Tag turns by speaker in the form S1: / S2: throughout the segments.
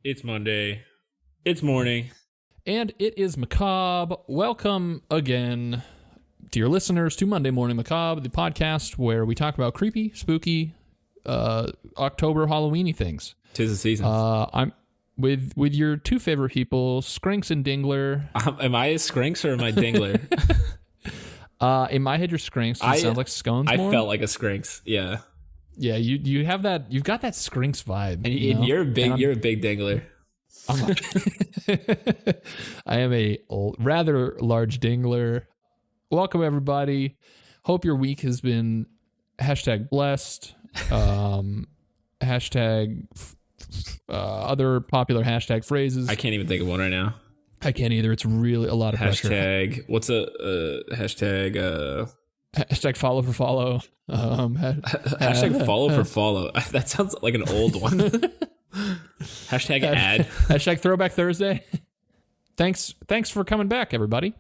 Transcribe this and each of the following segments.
S1: It's Monday. It's morning.
S2: And it is Macabre. Welcome again, dear listeners, to Monday Morning Macabre, the podcast where we talk about creepy, spooky, October Halloweeny things.
S1: 'Tis the season.
S2: I'm with your two favorite people, Skrinks and Dingler.
S1: Am I a Skrinks or am I Dingler?
S2: In my head, you're Skrinks. It sounds like scones.
S1: I
S2: more.
S1: felt like a Skrinks. Yeah.
S2: Yeah, you have that. You've got that Skrinks vibe.
S1: And you're a big Dingler.
S2: I am a rather large Dingler. Welcome everybody. Hope your week has been #blessed. Hashtag other popular hashtag phrases.
S1: I can't even think of one right now.
S2: I can't either. It's really a lot of pressure.
S1: Hashtag. What's a hashtag?
S2: Hashtag follow for follow.
S1: Hashtag follow for follow. That sounds like an old one. Hashtag ad.
S2: Hashtag Throwback Thursday. Thanks for coming back, everybody.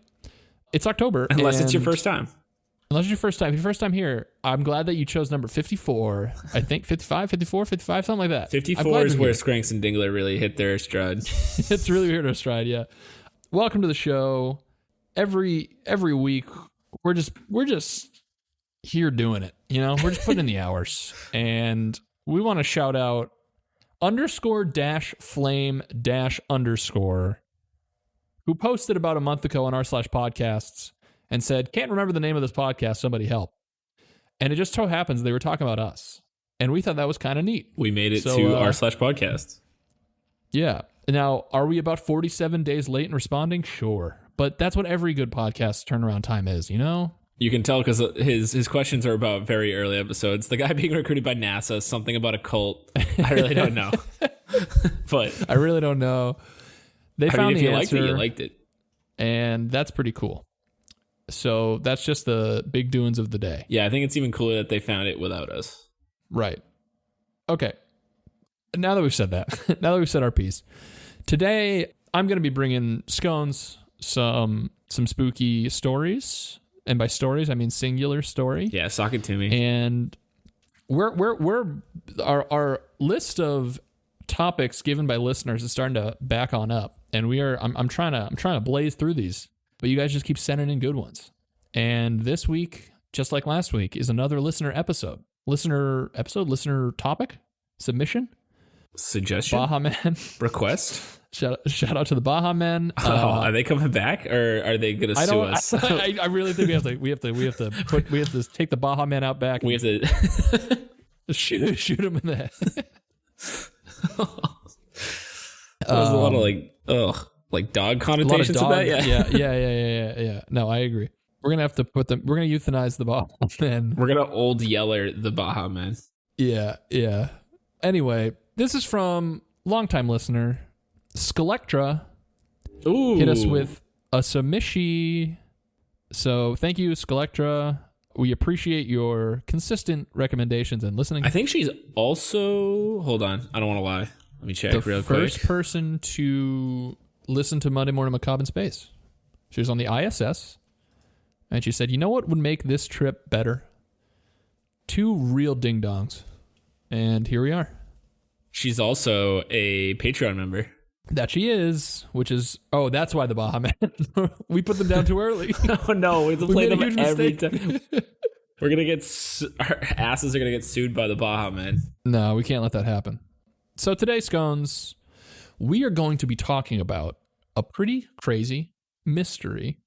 S2: It's October.
S1: Unless it's your first time.
S2: Unless it's your first time. If your first time here, I'm glad that you chose number 54. I think 55, 54, 55, something like that.
S1: 54 is where Skrinks and Dingler really hit their stride.
S2: It's really weird to stride, yeah. Welcome to the show. Every week, we're just here doing it. You know, we're just putting in the hours. And we want to shout out _flame_ who posted about a month ago on r/podcasts and said, can't remember the name of this podcast, somebody help. And it just so happens they were talking about us. And we thought that was kind of neat.
S1: We made it to r/podcasts.
S2: Yeah. Now, are we about 47 days late in responding? Sure. But that's what every good podcast turnaround time is, you know?
S1: You can tell because his questions are about very early episodes. The guy being recruited by NASA, something about a cult. I really don't know. But
S2: I really don't know. They found the answer.
S1: You liked it.
S2: And that's pretty cool. So that's just the big doings of the day.
S1: Yeah, I think it's even cooler that they found it without us.
S2: Right. Okay. Now that we've said that, now that we've said our piece, today I'm going to be bringing Scones some spooky stories. And by stories, I mean singular story.
S1: Yeah, sock it to me.
S2: And our list of topics given by listeners is starting to back on up. And I'm trying to blaze through these, but you guys just keep sending in good ones. And this week, just like last week, is another listener topic, submission,
S1: suggestion,
S2: Baja Man
S1: request.
S2: Shout out to the Baja Men.
S1: Are they coming back, or are they going to sue us?
S2: I really think we have to take the Baja Men out back.
S1: We have to
S2: shoot him in the head.
S1: There's a lot of like dog connotations to that.
S2: Yeah. No, I agree. We're gonna have to we're gonna euthanize the Baja Men.
S1: We're gonna old yeller the Baja Men.
S2: Yeah. Anyway, this is from longtime listener Skelectra.
S1: Ooh.
S2: Hit us with a submission. So thank you, Skelectra. We appreciate your consistent recommendations and listening.
S1: I think she's also... Hold on. I don't want to lie. Let me check real quick.
S2: The first person to listen to Monday Morning Macabre in space. She was on the ISS. And she said, you know what would make this trip better? 2 real ding-dongs. And here we are.
S1: She's also a Patreon member.
S2: That she is, which is... Oh, that's why the Baja Man. We put them down too early.
S1: Oh, no. We have to play them every time. We're going to get... Our asses are going to get sued by the Baja Man.
S2: No, we can't let that happen. So today, Scones, we are going to be talking about a pretty crazy mystery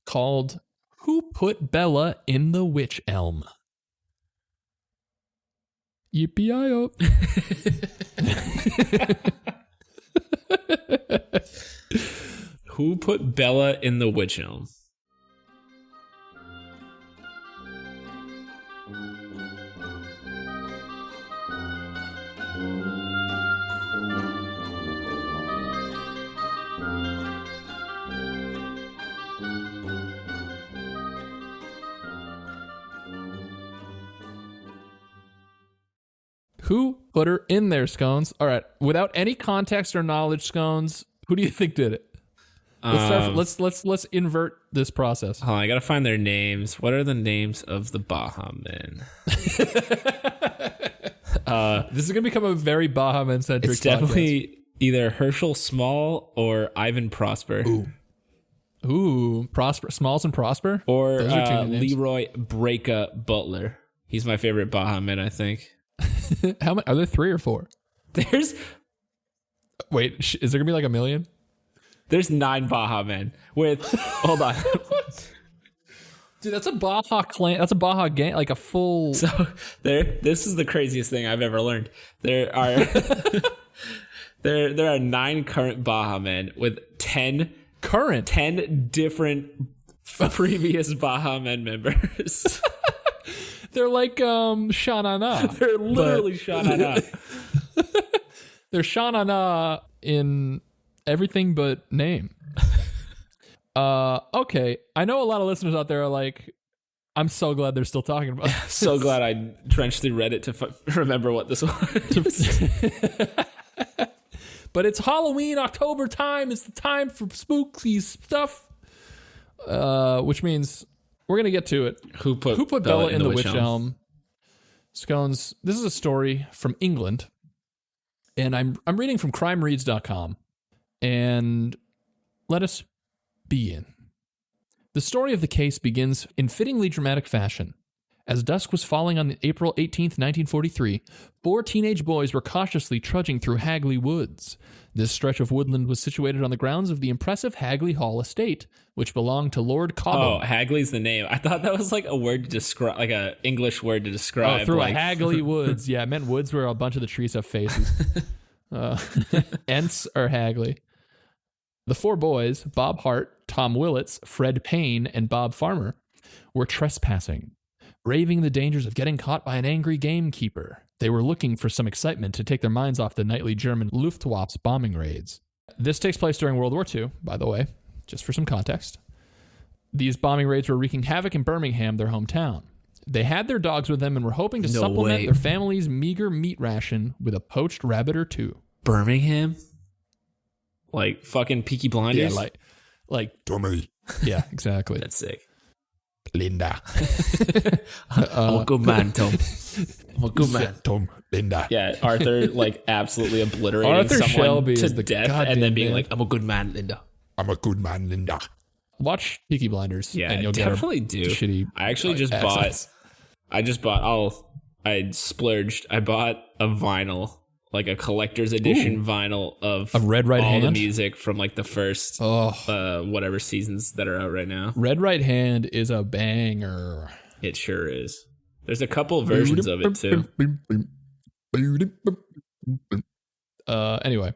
S2: called Who Put Bella in the Wych Elm? Yippee-i-oh.
S1: Who put Bella in the Wych Elm?
S2: Who put her in there, Scones? All right, without any context or knowledge, Scones, who do you think did it? Let's invert this process.
S1: Oh, I gotta find their names. What are the names of the Baja Men?
S2: This is gonna become a very Baja Men centric.
S1: It's definitely Either Herschel Small or Ivan Prosper.
S2: Ooh, Prosper, Smalls and Prosper?
S1: Or Leroy Breaka Butler. He's my favorite Baja Man, I think.
S2: How many? Are there 3 or 4?
S1: There's...
S2: Wait, is there going to be like 1 million?
S1: There's 9 Baja Men with... Hold on.
S2: Dude, that's a Baja clan. That's a Baja gang, like a full...
S1: So, this is the craziest thing I've ever learned. There are... There are 9 current Baja Men with 10 different previous Baja Men members.
S2: They're like Sha-Na-Na.
S1: They're literally Sha-Na-Na.
S2: They're Sha-Na-Na in everything but name. Okay. I know a lot of listeners out there are like, I'm so glad they're still talking about this.
S1: So glad I trenched through Reddit to remember what this was.
S2: But it's Halloween, October time. It's the time for spooky stuff. Which means we're going to get to it.
S1: Who put Bella
S2: in the Wych Elm? Scones, this is a story from England. And I'm reading from crimereads.com. And let us begin. The story of the case begins in fittingly dramatic fashion. As dusk was falling on April 18th, 1943, 4 teenage boys were cautiously trudging through Hagley Woods. This stretch of woodland was situated on the grounds of the impressive Hagley Hall estate, which belonged to Lord Cobham.
S1: Oh, Hagley's the name. I thought that was like a word to describe, like a English word to describe.
S2: Oh, through
S1: like...
S2: a Hagley Woods. Yeah, it meant woods where a bunch of the trees have faces. Ents or Hagley. The 4 boys, Bob Hart, Tom Willits, Fred Payne, and Bob Farmer, were trespassing. Braving the dangers of getting caught by an angry gamekeeper, they were looking for some excitement to take their minds off the nightly German Luftwaffe's bombing raids. This takes place during World War II, by the way, just for some context. These bombing raids were wreaking havoc in Birmingham, their hometown. They had their dogs with them and were hoping to supplement their family's meager meat ration with a poached rabbit or 2.
S1: Birmingham? Like fucking Peaky Blinders?
S2: Yeah, like Tommy. Yeah, exactly.
S1: That's sick.
S2: Linda.
S1: I'm a good man, Tom. I'm a good man.
S2: Tom, Linda.
S1: Yeah, Arthur like absolutely obliterating
S2: Arthur
S1: someone
S2: Shelby
S1: to
S2: is the
S1: death and then being
S2: man.
S1: like, I'm a good man, Linda.
S2: I'm a good man, Linda. Watch Peaky Blinders.
S1: Yeah,
S2: and you'll
S1: definitely
S2: get
S1: do.
S2: Shitty,
S1: I actually just bought. I splurged. I bought a vinyl, like a collector's edition vinyl of
S2: Red Right
S1: all
S2: Hand?
S1: the music from like the first whatever seasons that are out right now.
S2: Red Right Hand is a banger.
S1: It sure is. There's a couple versions of it too.
S2: Anyway,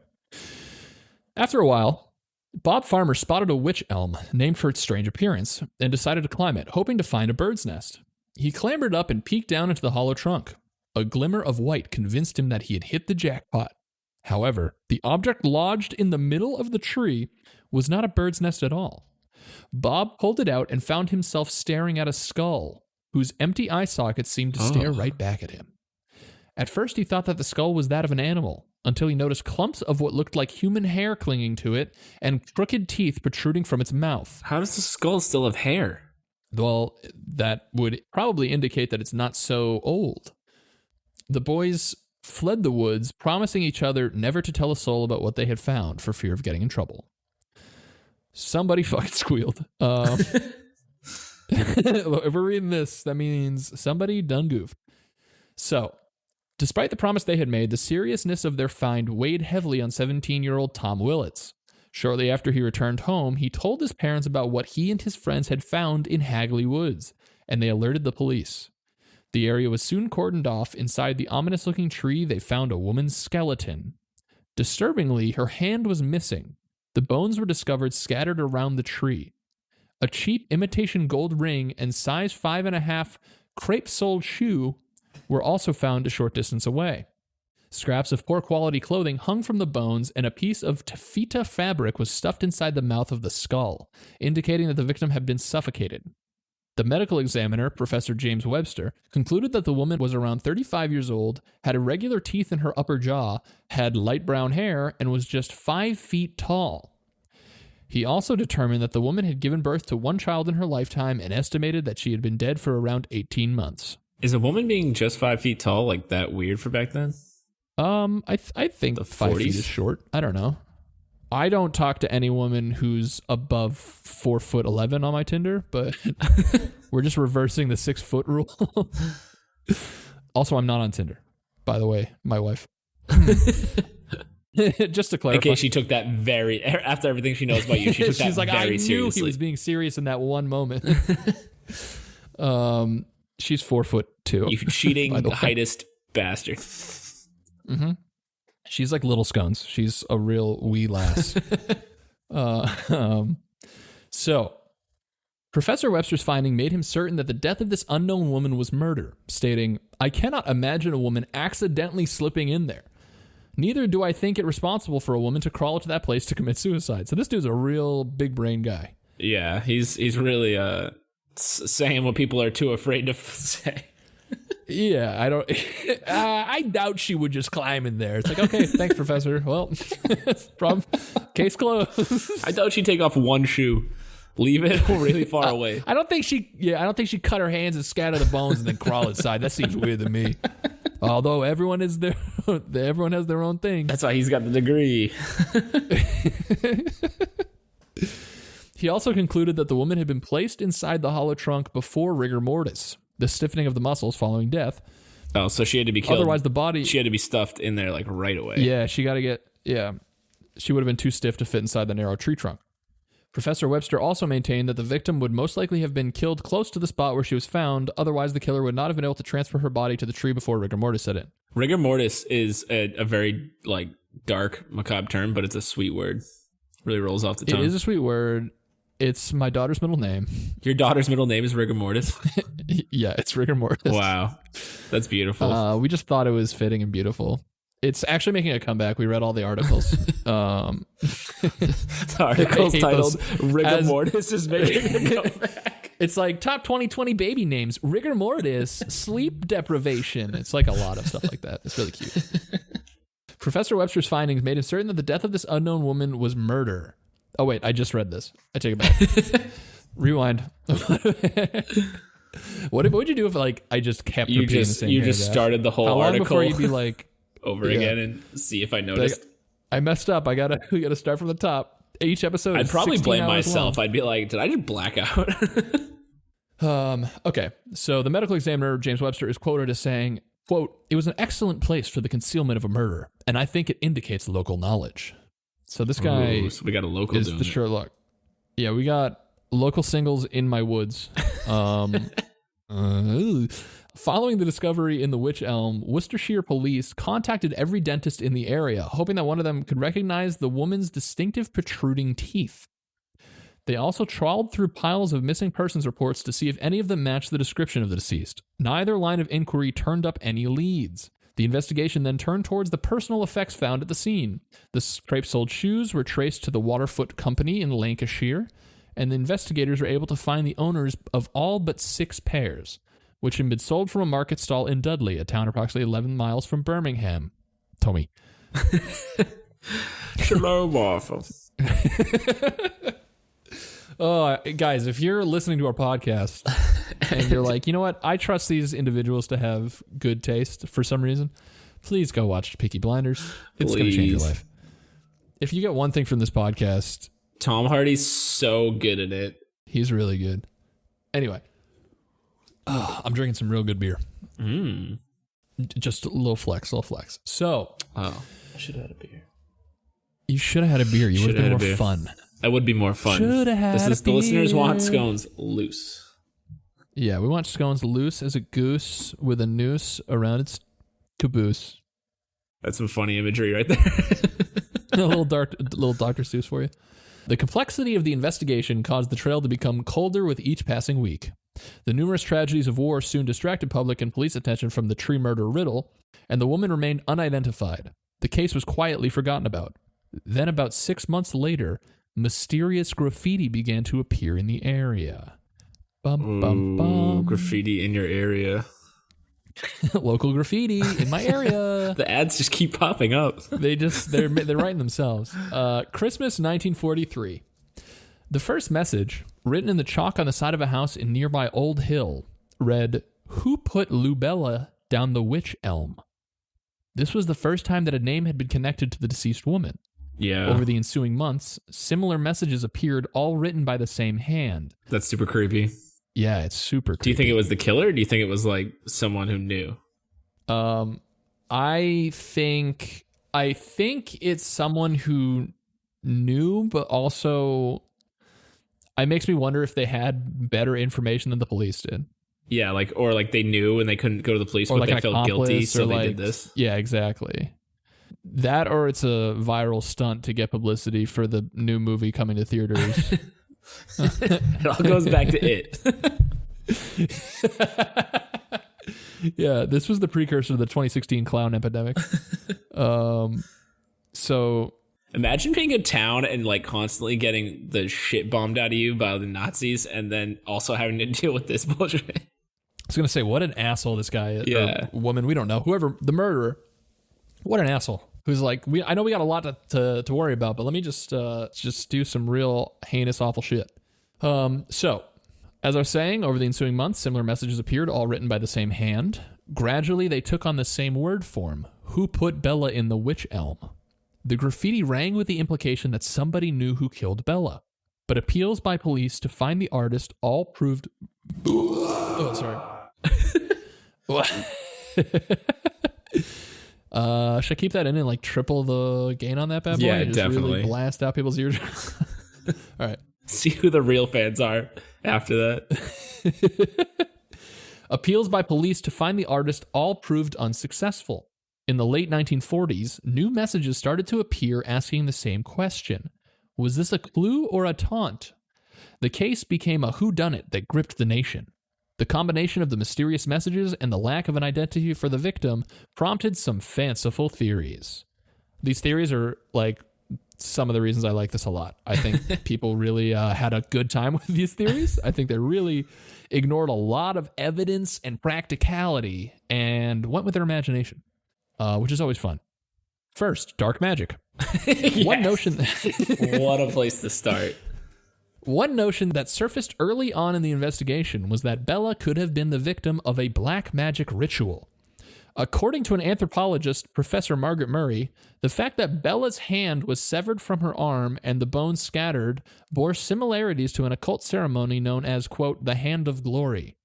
S2: after a while, Bob Farmer spotted a wych elm named for its strange appearance and decided to climb it, hoping to find a bird's nest. He clambered up and peeked down into the hollow trunk. A glimmer of white convinced him that he had hit the jackpot. However, the object lodged in the middle of the tree was not a bird's nest at all. Bob pulled it out and found himself staring at a skull, whose empty eye sockets seemed to stare right back at him. At first, he thought that the skull was that of an animal, until he noticed clumps of what looked like human hair clinging to it and crooked teeth protruding from its mouth.
S1: How does the skull still have hair?
S2: Well, that would probably indicate that it's not so old. The boys fled the woods, promising each other never to tell a soul about what they had found for fear of getting in trouble. Somebody fucking squealed. If we're reading this, that means somebody done goofed. So, despite the promise they had made, the seriousness of their find weighed heavily on 17-year-old Tom Willits. Shortly after he returned home, he told his parents about what he and his friends had found in Hagley Woods, and they alerted the police. The area was soon cordoned off. Inside the ominous-looking tree, they found a woman's skeleton. Disturbingly, her hand was missing. The bones were discovered scattered around the tree. A cheap imitation gold ring and size 5.5 crepe-soled shoe were also found a short distance away. Scraps of poor-quality clothing hung from the bones, and a piece of taffeta fabric was stuffed inside the mouth of the skull, indicating that the victim had been suffocated. The medical examiner, Professor James Webster, concluded that the woman was around 35 years old, had irregular teeth in her upper jaw, had light brown hair, and was just 5 feet tall. He also determined that the woman had given birth to 1 child in her lifetime and estimated that she had been dead for around 18 months.
S1: Is a woman being just 5 feet tall like that weird for back then?
S2: I think
S1: The
S2: 5 feet
S1: 40s?
S2: is short. I don't know. I don't talk to any woman who's above 4'11" on my Tinder, but we're just reversing the 6 foot rule. Also, I'm not on Tinder, by the way, my wife. Just to clarify.
S1: In case she took that after everything she knows about you, she took that
S2: She's like,
S1: very
S2: I knew
S1: seriously.
S2: he was being serious in that one moment. She's 4'2".
S1: You cheating,
S2: by the way.
S1: heightest bastard.
S2: Mm-hmm. She's like little scones. She's a real wee lass. So, Professor Webster's finding made him certain that the death of this unknown woman was murder, stating, I cannot imagine a woman accidentally slipping in there. Neither do I think it responsible for a woman to crawl to that place to commit suicide. So this dude's a real big brain guy.
S1: Yeah, he's really saying what people are too afraid to say.
S2: Yeah, I don't. I doubt she would just climb in there. It's like, okay, thanks, Professor. Well, problem, case closed.
S1: I doubt she'd take off one shoe, leave it really far away.
S2: I don't think she. Yeah, I don't think she cut her hands and scatter the bones and then crawl inside. That seems weird to me. Although everyone has their own thing.
S1: That's why he's got the degree.
S2: He also concluded that the woman had been placed inside the hollow trunk before rigor mortis, the stiffening of the muscles following death.
S1: Oh, so she had to be killed.
S2: Otherwise, the body...
S1: She had to be stuffed in there like right away.
S2: Yeah, she got to get... Yeah, she would have been too stiff to fit inside the narrow tree trunk. Professor Webster also maintained that the victim would most likely have been killed close to the spot where she was found. Otherwise, the killer would not have been able to transfer her body to the tree before rigor mortis set in.
S1: Rigor mortis is a very like dark, macabre term, but it's a sweet word. Really rolls off the tongue.
S2: It is a sweet word. It's my daughter's middle name.
S1: Your daughter's middle name is rigor mortis?
S2: Yeah, it's rigor mortis.
S1: Wow. That's beautiful.
S2: We just thought it was fitting and beautiful. It's actually making a comeback. We read all the articles.
S1: The article's titled Rigor Mortis is making a comeback.
S2: It's like top 2020 baby names. Rigor mortis, sleep deprivation. It's like a lot of stuff like that. It's really cute. Professor Webster's findings made him certain that the death of this unknown woman was murder. Oh, wait, I just read this. I take it back. Rewind. What would you do if like I just kept repeating the same paragraph?
S1: Started the whole
S2: How long
S1: article
S2: before you'd be like...
S1: over again and see if I noticed.
S2: Like, I messed up. We gotta start from the top. Each episode.
S1: I'd probably blame myself.
S2: Long.
S1: I'd be like, did I just black out?
S2: Okay. So the medical examiner, James Webster, is quoted as saying, quote, it was an excellent place for the concealment of a murder, and I think it indicates local knowledge. So this guy
S1: Ooh, so we got a local
S2: is
S1: doing
S2: the
S1: it.
S2: Sherlock. Yeah, we got local singles in my woods. Following the discovery in the Wych Elm, Worcestershire police contacted every dentist in the area, hoping that one of them could recognize the woman's distinctive protruding teeth. They also trawled through piles of missing persons reports to see if any of them matched the description of the deceased. Neither line of inquiry turned up any leads. The investigation then turned towards the personal effects found at the scene. The scrape-soled shoes were traced to the Waterfoot Company in Lancashire, and the investigators were able to find the owners of all but 6 pairs, which had been sold from a market stall in Dudley, a town approximately 11 miles from Birmingham. Tommy.
S1: Shalom, Waffle.
S2: Oh, guys, if you're listening to our podcast and you're like, you know what, I trust these individuals to have good taste for some reason, please go watch Peaky Blinders. It's going to change your life. If you get one thing from this podcast...
S1: Tom Hardy's so good at it.
S2: He's really good. Anyway. I'm drinking some real good beer. Just a little flex. So.
S1: Oh, I should have had a beer.
S2: You should have had a beer. You would have been more fun.
S1: That would be more fun.
S2: Should have had
S1: the listeners want scones loose.
S2: Yeah, we want scones loose as a goose with a noose around its caboose.
S1: That's some funny imagery right there.
S2: a little Dr. Seuss for you. The complexity of the investigation caused the trail to become colder with each passing week. The numerous tragedies of war soon distracted public and police attention from the tree murder riddle, and the woman remained unidentified. The case was quietly forgotten about. Then, about 6 months later, mysterious graffiti began to appear in the area. Bum, bum, bum.
S1: Graffiti in your area.
S2: Local graffiti in my area.
S1: The ads just keep popping up.
S2: They're writing themselves. Christmas 1943. The first message, written in the chalk on the side of a house in nearby Old Hill, read, "Who put Lubella down the Wych Elm?" This was the first time that a name had been connected to the deceased woman.
S1: Yeah.
S2: Over the ensuing months, similar messages appeared, all written by the same hand.
S1: That's super creepy.
S2: Yeah, it's super creepy.
S1: Do you think it was the killer, or do you think it was like someone who knew?
S2: I think it's someone who knew, but also it makes me wonder if they had better information than the police did.
S1: Yeah, or they knew and they couldn't go to the police, but they felt guilty, so they did this.
S2: Yeah, exactly. That, or it's a viral stunt to get publicity for the new movie coming to theaters.
S1: It all goes back to it.
S2: Yeah, this was the precursor to the 2016 clown epidemic. So
S1: imagine being in town and constantly getting the shit bombed out of you by the Nazis, and then also having to deal with this bullshit.
S2: I was gonna say, what an asshole this guy is.
S1: Yeah,
S2: woman, we don't know. Whoever the murderer, what an asshole. Who's like, I know we got a lot to worry about, but let me just do some real heinous, awful shit. So, as I was saying, over the ensuing months, similar messages appeared, all written by the same hand. Gradually, they took on the same word form. Who put Bella in the Wych Elm? The graffiti rang with the implication that somebody knew who killed Bella, but appeals by police to find the artist all proved... Oh, sorry. Should I keep that in and triple the gain on that bad boy?
S1: Yeah,
S2: just
S1: definitely.
S2: Really blast out people's ears. All right.
S1: See who the real fans are after that.
S2: Appeals by police to find the artist all proved unsuccessful. In the late 1940s, new messages started to appear asking the same question. Was this a clue or a taunt? The case became a whodunit that gripped the nation. The combination of the mysterious messages and the lack of an identity for the victim prompted some fanciful theories. These theories are some of the reasons I like this a lot. I think people really had a good time with these theories. I think they really ignored a lot of evidence and practicality and went with their imagination, which is always fun. First, dark magic. One notion...
S1: What a place to start.
S2: One notion that surfaced early on in the investigation was that Bella could have been the victim of a black magic ritual. According to an anthropologist, Professor Margaret Murray, the fact that Bella's hand was severed from her arm and the bones scattered bore similarities to an occult ceremony known as, quote, the Hand of Glory.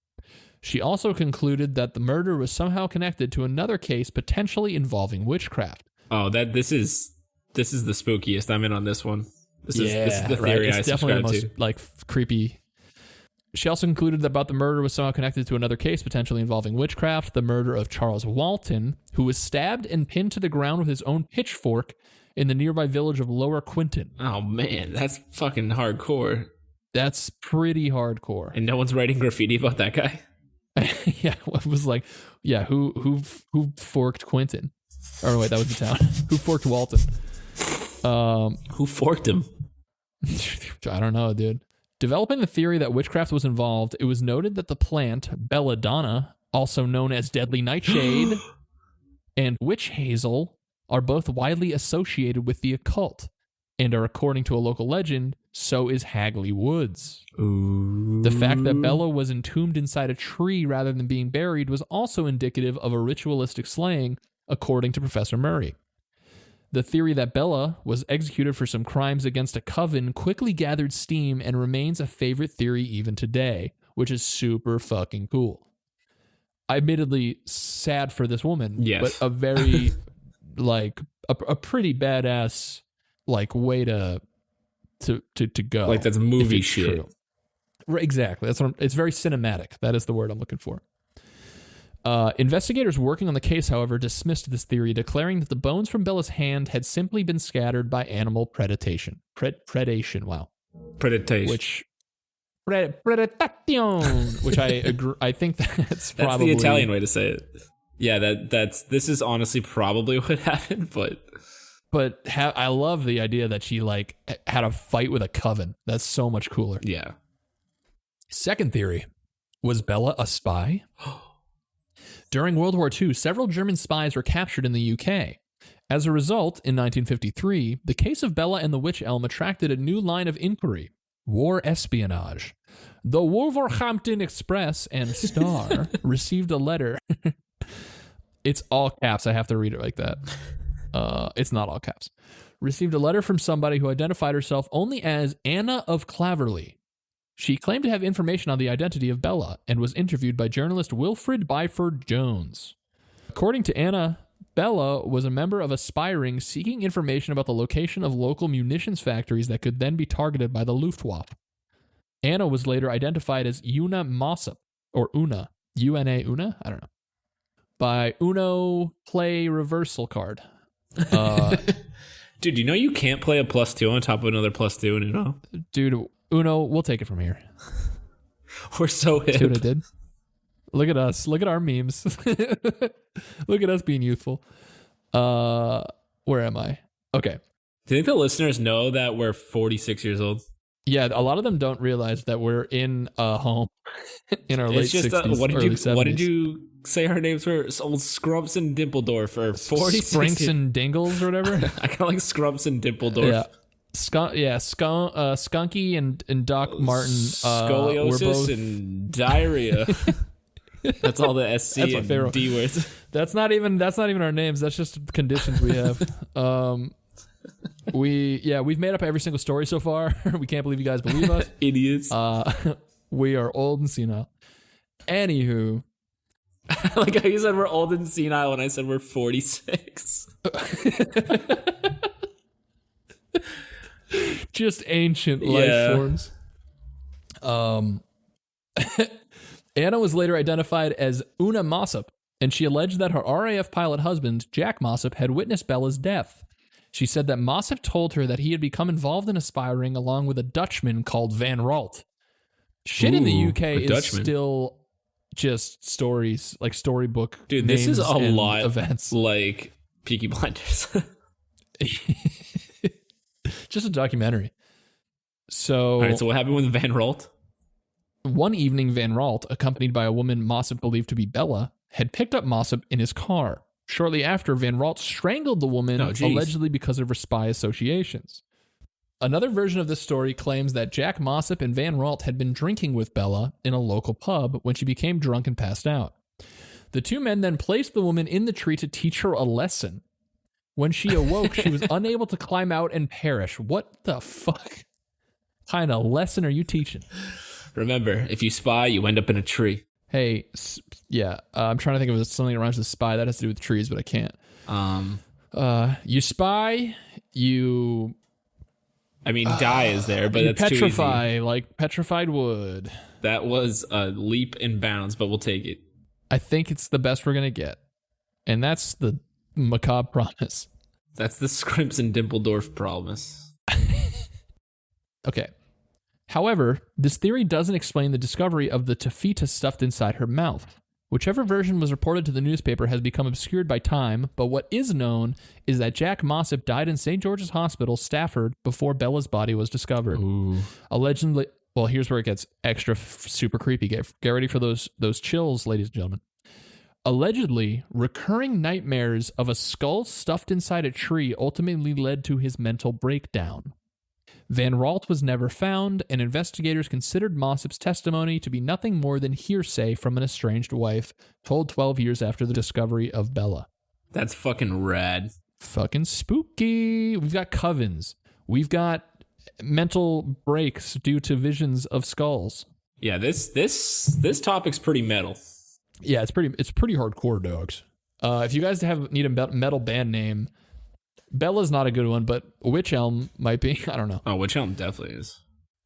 S2: She also concluded that the murder was somehow connected to another case potentially involving witchcraft.
S1: Oh, this is the spookiest. I'm in on this one. This is the theory
S2: right? It's
S1: I
S2: definitely
S1: subscribe
S2: the most creepy. She also concluded that the murder was somehow connected to another case potentially involving witchcraft, the murder of Charles Walton, who was stabbed and pinned to the ground with his own pitchfork in the nearby village of Lower Quinton.
S1: Oh man, that's fucking hardcore.
S2: That's pretty hardcore.
S1: And no one's writing graffiti about that guy.
S2: Yeah, it was who forked Quinton? Or wait, that was the town. Who forked Walton?
S1: Who forked him?
S2: I don't know, dude. Developing the theory that witchcraft was involved, it was noted that the plant belladonna, also known as deadly nightshade, and witch hazel are both widely associated with the occult, and are, according to a local legend, so is Hagley Woods.
S1: Ooh.
S2: The fact that Bella was entombed inside a tree rather than being buried was also indicative of a ritualistic slaying, according to Professor Murray. The theory that Bella was executed for some crimes against a coven quickly gathered steam and remains a favorite theory even today, which is super fucking cool. Admittedly, sad for this woman,
S1: yes,
S2: but a very, a pretty badass, way to go.
S1: That's movie shit.
S2: True. Right, exactly. It's very cinematic. That is the word I'm looking for. Investigators working on the case, however, dismissed this theory, declaring that the bones from Bella's hand had simply been scattered by animal predation. Predation, wow.
S1: Predation.
S2: Which predation, which I agree. I think that's probably
S1: the Italian way to say it. Yeah, this is honestly probably what happened, but
S2: I love the idea that she had a fight with a coven. That's so much cooler.
S1: Yeah.
S2: Second theory, was Bella a spy? During World War II, several German spies were captured in the UK. As a result, in 1953, the case of Bella and the Wych Elm attracted a new line of inquiry: war espionage. The Wolverhampton Express and Star received a letter It's all caps. I have to read it like that. It's not all caps. Received a letter from somebody who identified herself only as Anna of Claverley. She claimed to have information on the identity of Bella and was interviewed by journalist Wilfred Byford Jones. According to Anna, Bella was a member of a spy ring seeking information about the location of local munitions factories that could then be targeted by the Luftwaffe. Anna was later identified as Una Mossop, or Una, U-N-A, Una? I don't know. By Uno Play Reversal card.
S1: Dude, you know you can't play a +2 on top of another +2 in Uno?
S2: Dude, Uno, we'll take it from here.
S1: We're so hip.
S2: See what I did? Look at us. Look at our memes. Look at us being youthful. Where am I? Okay.
S1: Do you think the listeners know that we're 46 years old?
S2: Yeah, a lot of them don't realize that we're in a home in our late 60s, early 70s.
S1: What did you say our names were? Old Scrumps and Dimpledorf for 46
S2: Sprinks and Dingles or whatever?
S1: I kind of like Scrumps and Dimpledorf.
S2: Yeah. Skunky and Doc Martin.
S1: Scoliosis
S2: were both...
S1: and diarrhea. That's all the SC and D words.
S2: That's not even our names. That's just conditions we have. We've made up every single story so far. We can't believe you guys believe us.
S1: Idiots.
S2: We are old and senile. Anywho.
S1: Like how you said we're old and senile and I said we're 46.
S2: Just ancient life forms. Anna was later identified as Una Mossop, and she alleged that her RAF pilot husband, Jack Mossop, had witnessed Bella's death. She said that Mossop told her that he had become involved in a spy ring along with a Dutchman called Van Ralt. Shit in the UK is
S1: Dutchman.
S2: Still just stories, like storybook.
S1: Dude, this is a lot
S2: events.
S1: Like Peaky Blinders.
S2: Just a documentary. So,
S1: all right, so what happened with Van Ralt?
S2: One evening, Van Ralt, accompanied by a woman Mossop believed to be Bella, had picked up Mossop in his car. Shortly after, Van Ralt strangled the woman, allegedly because of her spy associations. Another version of this story claims that Jack Mossop and Van Ralt had been drinking with Bella in a local pub when she became drunk and passed out. The two men then placed the woman in the tree to teach her a lesson. When she awoke, she was unable to climb out and perish. What the fuck kind of lesson are you teaching?
S1: Remember, if you spy, you end up in a tree.
S2: Hey, I'm trying to think of something that rhymes with spy. That has to do with trees, but I can't. You spy, you...
S1: I mean, die is there, but that's
S2: petrify,
S1: too easy.
S2: Like petrified wood.
S1: That was a leap in bounds, but we'll take it.
S2: I think it's the best we're going to get. And that's the macabre promise.
S1: That's the Scrimps and Dimpledorf promise.
S2: Okay. However, this theory doesn't explain the discovery of the taffeta stuffed inside her mouth. Whichever version was reported to the newspaper has become obscured by time, but what is known is that Jack Mossop died in St. George's Hospital, Stafford, before Bella's body was discovered.
S1: Ooh.
S2: Allegedly, well, here's where it gets extra super creepy. Get ready for those chills, ladies and gentlemen. Allegedly, recurring nightmares of a skull stuffed inside a tree ultimately led to his mental breakdown. Van Ralt was never found, and investigators considered Mossop's testimony to be nothing more than hearsay from an estranged wife, told 12 years after the discovery of Bella.
S1: That's fucking rad.
S2: Fucking spooky. We've got covens. We've got mental breaks due to visions of skulls.
S1: Yeah, this topic's pretty metal.
S2: Yeah, it's pretty hardcore, dogs. If you guys need a metal band name, Bella's not a good one, but Wych Elm might be. I don't know.
S1: Oh, Wych Elm definitely is.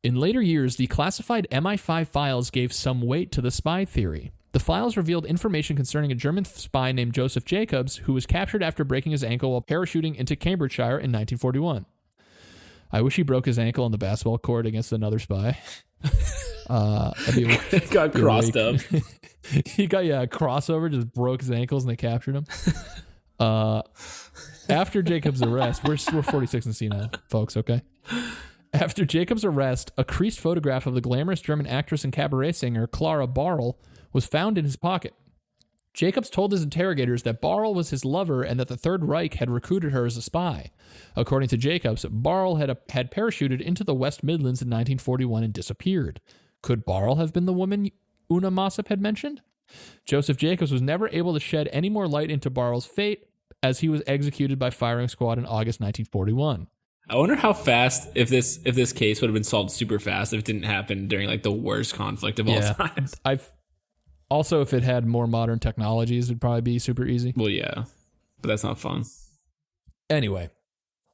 S2: In later years, the classified MI5 files gave some weight to the spy theory. The files revealed information concerning a German spy named Joseph Jacobs, who was captured after breaking his ankle while parachuting into Cambridgeshire in 1941. I wish he broke his ankle on the basketball court against another spy.
S1: It got crossed up.
S2: He got a crossover, just broke his ankles, and they captured him. After Jacob's arrest, we're 46 and senile, folks, okay? After Jacob's arrest, a creased photograph of the glamorous German actress and cabaret singer Clara Barl was found in his pocket. Jacobs told his interrogators that Barl was his lover and that the Third Reich had recruited her as a spy. According to Jacobs, Barl had parachuted into the West Midlands in 1941 and disappeared. Could Barl have been the woman Una Mossop had mentioned? Joseph Jacobs was never able to shed any more light into Barrow's fate, as he was executed by firing squad in August 1941.
S1: I wonder how fast, if this case would have been solved super fast if it didn't happen during like the worst conflict of all time.
S2: Also, if it had more modern technologies, it'd probably be super easy.
S1: Well, yeah, but that's not fun.
S2: Anyway,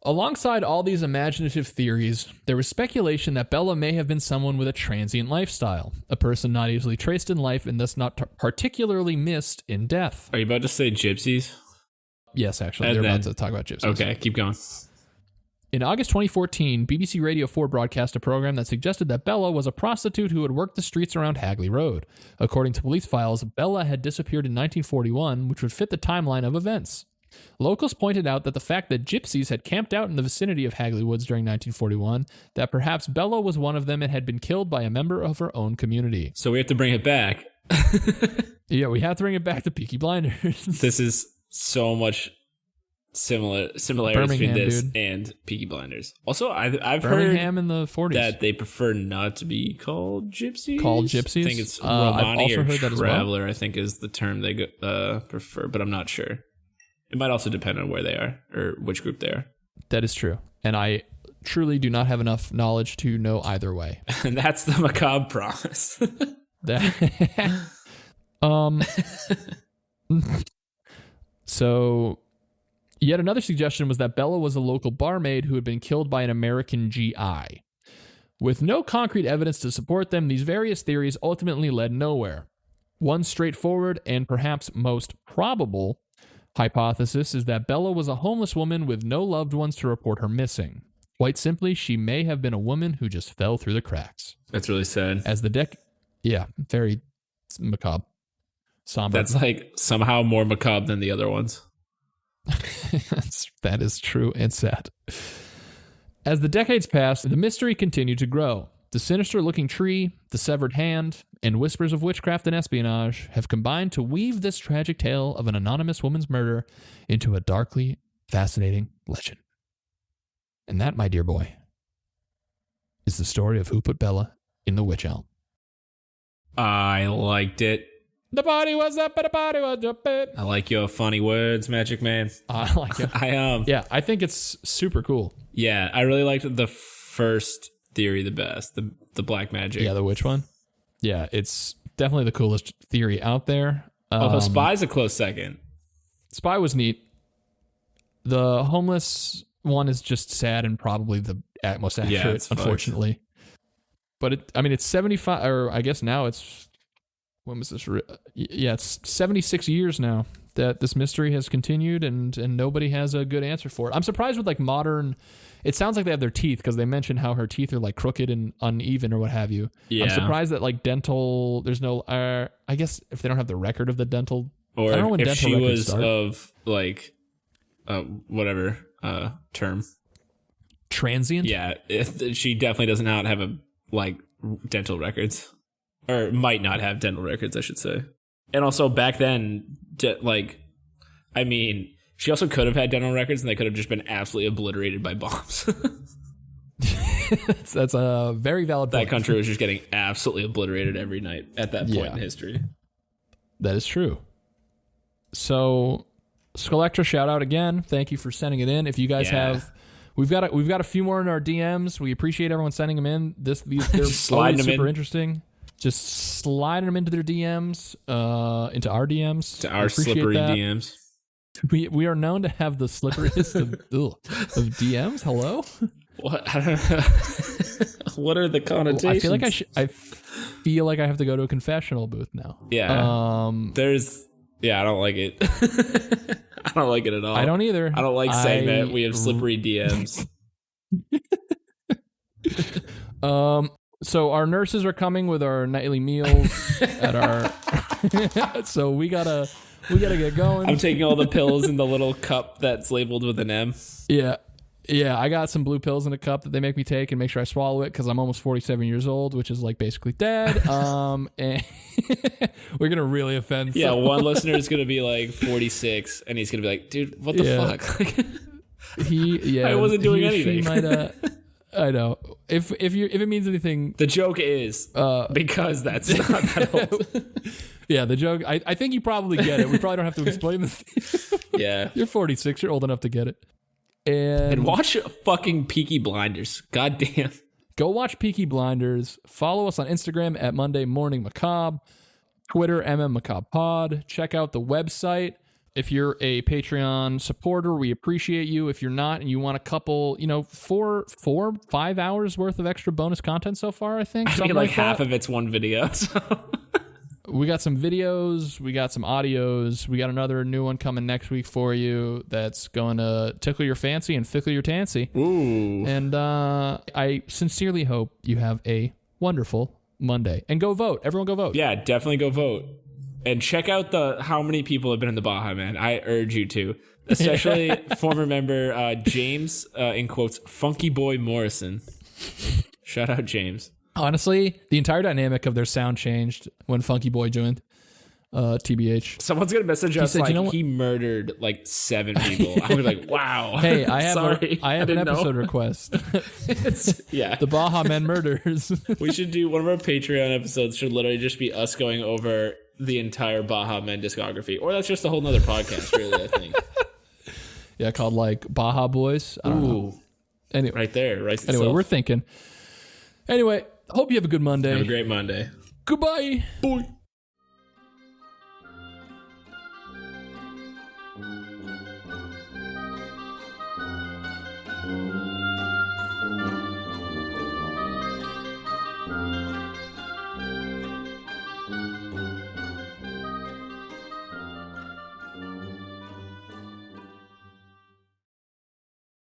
S2: alongside all these imaginative theories, there was speculation that Bella may have been someone with a transient lifestyle, a person not easily traced in life and thus not particularly missed in death.
S1: Are you about to say gypsies?
S2: Yes, actually, they're about to talk about gypsies.
S1: Okay, keep going.
S2: In August 2014, BBC Radio 4 broadcast a program that suggested that Bella was a prostitute who had worked the streets around Hagley Road. According to police files, Bella had disappeared in 1941, which would fit the timeline of events. Locals pointed out that the fact that gypsies had camped out in the vicinity of Hagley Woods during 1941, that perhaps Bella was one of them and had been killed by a member of her own community.
S1: So we have to bring it back.
S2: Yeah, we have to bring it back to Peaky Blinders.
S1: This is so much similarities between this and Peaky Blinders. Also, I've
S2: Birmingham
S1: heard
S2: in the 40s
S1: that they prefer not to be called gypsies.
S2: I
S1: think it's Romani
S2: I've also
S1: or
S2: heard that as well.
S1: traveler, I think is the term they prefer, but I'm not sure. It might also depend on where they are or which group they are.
S2: That is true. And I truly do not have enough knowledge to know either way.
S1: And that's the macabre promise.
S2: So, yet another suggestion was that Bella was a local barmaid who had been killed by an American GI. With no concrete evidence to support them, these various theories ultimately led nowhere. One straightforward and perhaps most probable hypothesis is that Bella was a homeless woman with no loved ones to report her missing. Quite simply, she may have been a woman who just fell through the cracks.
S1: That's really sad.
S2: As the yeah, very macabre. Somber.
S1: That's like somehow more macabre than the other ones.
S2: That is true and sad. As the decades passed, the mystery continued to grow. The sinister-looking tree, the severed hand, and whispers of witchcraft and espionage have combined to weave this tragic tale of an anonymous woman's murder into a darkly fascinating legend. And that, my dear boy, is the story of who put Bella in the Wych Elm.
S1: I liked it.
S2: The body was up, but the body was up.
S1: I like your funny words, Magic Man.
S2: I like it.
S1: Yeah,
S2: I think it's super cool.
S1: Yeah, I really liked the first theory the best, the black magic.
S2: Yeah, the witch one. Yeah, it's definitely the coolest theory out there.
S1: Although Spy's a close second.
S2: Spy was neat. The homeless one is just sad and probably the most accurate, unfortunately. But it's 75, or I guess now it's, when was this? Yeah, it's 76 years now that this mystery has continued and nobody has a good answer for it. I'm surprised with like modern, it sounds like they have their teeth because they mentioned how her teeth are like crooked and uneven or what have you. Yeah. I'm surprised that like dental, there's no, I guess if they don't have the record of the dental,
S1: or
S2: I don't know when
S1: if
S2: dental
S1: she was
S2: start.
S1: Of like, whatever term.
S2: Transient?
S1: Yeah, she definitely does not have dental records. Or might not have dental records, I should say. And also back then, she also could have had dental records and they could have just been absolutely obliterated by bombs.
S2: That's a very valid point.
S1: That country was just getting absolutely obliterated every night at that point in history.
S2: That is true. So, Skulllectra, shout out again. Thank you for sending it in. If you guys have... We've got a few more in our DMs. We appreciate everyone sending them in. They're always super interesting. Just sliding them into their DMs, into our DMs.
S1: To our slippery DMs.
S2: We are known to have the slipperiest of DMs. Hello?
S1: What? I don't know. What are the connotations?
S2: I feel like I have to go to a confessional booth now.
S1: Yeah. I don't like it. I don't like it at all.
S2: I don't either.
S1: I don't like saying that we have slippery DMs.
S2: So our nurses are coming with our nightly meals at our. So we gotta get going.
S1: I'm taking all the pills in the little cup that's labeled with an M.
S2: Yeah. I got some blue pills in a cup that they make me take and make sure I swallow it because I'm almost 47 years old, which is like basically dead. And we're gonna really offend.
S1: Yeah, one listener is gonna be like 46, and he's gonna be like, "Dude, what the fuck?" I wasn't doing anything. I know. If it means anything, the joke is because that's not that old.
S2: Yeah, the joke. I think you probably get it. We probably don't have to explain this.
S1: Yeah.
S2: You're 46. You're old enough to get it.
S1: And watch fucking Peaky Blinders. God damn.
S2: Go watch Peaky Blinders. Follow us on Instagram at Monday Morning Macabre. Twitter, MMMacabrePod. Check out the website. If you're a Patreon supporter, we appreciate you. If you're not and you want a couple, 5 hours worth of extra bonus content so far, I think.
S1: I mean, like half of it's one video. So.
S2: We got some videos. We got some audios. We got another new one coming next week for you that's going to tickle your fancy and fickle your tansy.
S1: Ooh.
S2: And I sincerely hope you have a wonderful Monday. And go vote. Everyone go vote.
S1: Yeah, definitely go vote. And check out how many people have been in the Baja Man. I urge you to. Especially former member James, in quotes, Funky Boy Morrison. Shout out James.
S2: Honestly, the entire dynamic of their sound changed when Funky Boy joined. TBH.
S1: Someone's gonna message us like he murdered like 7 people. I was like, wow.
S2: Hey, I have an episode request.
S1: Yeah,
S2: the Baja Men murders.
S1: We should do one of our Patreon episodes. Should literally just be us going over the entire Baja Men discography, or that's just a whole nother podcast. Really, I think.
S2: Yeah, called like Baja Boys. I don't know. Anyway,
S1: right there. Right.
S2: Anyway, we're thinking. Anyway, hope you have a good Monday.
S1: Have a great Monday.
S2: Goodbye.
S1: Bye.